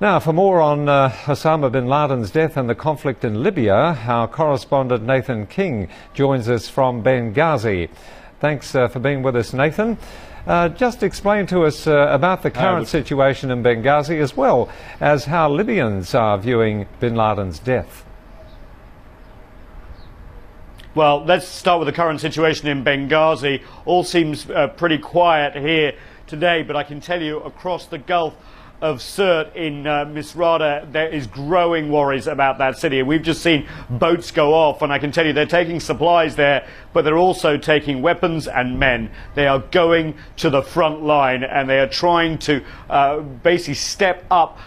Now, for more on Osama bin Laden's death and the conflict in Libya, our correspondent Nathan King joins us from Benghazi. Thanks for being with us, Nathan. Just explain to us about the current situation in Benghazi, as well as how Libyans are viewing bin Laden's death. Well, let's start with the current situation in Benghazi. All seems pretty quiet here today, but I can tell you across the Gulf of Sirte in Misrata, there is growing worries about that city. We've just seen boats go off, and I can tell you they're taking supplies there, but they're also taking weapons and men. They are going to the front line, and they are trying to basically step up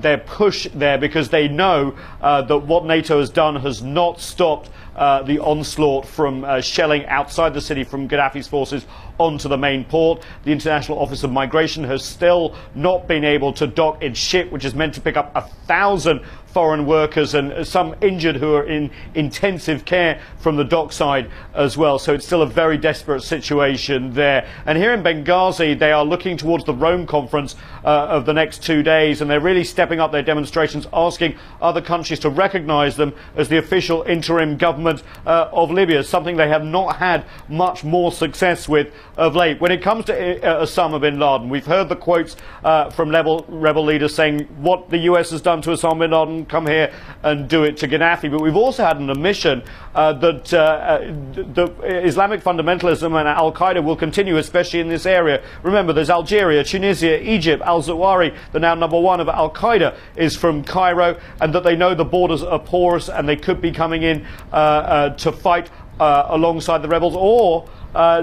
their push there, because they know that what NATO has done has not stopped the onslaught from shelling outside the city from Gaddafi's forces onto the main port. The International Office of Migration has still not been able to dock its ship, which is meant to pick up 1,000 foreign workers and some injured who are in intensive care from the dockside as well. So it's still a very desperate situation there. And here in Benghazi, they are looking towards the Rome conference of the next 2 days, and they're really stepping up their demonstrations, asking other countries to recognize them as the official interim government of Libya, something they have not had much more success with of late. When it comes to Osama bin Laden, we've heard the quotes from rebel leaders saying what the US has done to Osama bin Laden, come here and do it to Gaddafi. But we've also had an admission that the Islamic fundamentalism and Al-Qaeda will continue, especially in this area. Remember, there's Algeria, Tunisia, Egypt. Al-Zawahiri, the now #1 of Al-Qaeda, is from Cairo, and that they know the borders are porous and they could be coming in to fight alongside the rebels, or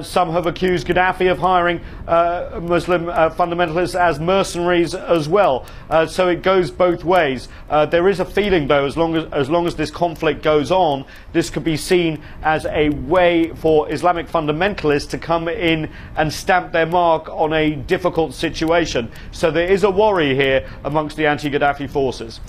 some have accused Gaddafi of hiring Muslim fundamentalists as mercenaries as well. So it goes both ways. There is a feeling, though, as long as this conflict goes on, this could be seen as a way for Islamic fundamentalists to come in and stamp their mark on a difficult situation. So there is a worry here amongst the anti-Gaddafi forces.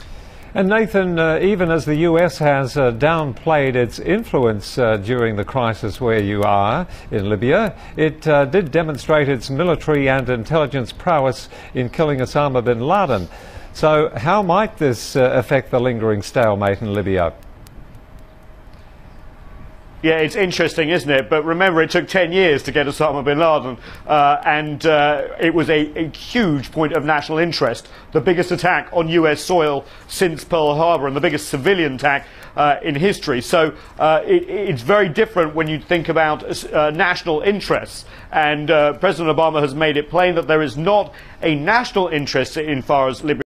And Nathan, even as the US has downplayed its influence during the crisis where you are in Libya, it did demonstrate its military and intelligence prowess in killing Osama bin Laden. So how might this affect the lingering stalemate in Libya? Yeah, it's interesting, isn't it? But remember, it took 10 years to get Osama bin Laden, and it was a huge point of national interest. The biggest attack on US soil since Pearl Harbor, and the biggest civilian attack in history. So it's very different when you think about national interests. And President Obama has made it plain that there is not a national interest in far as Libya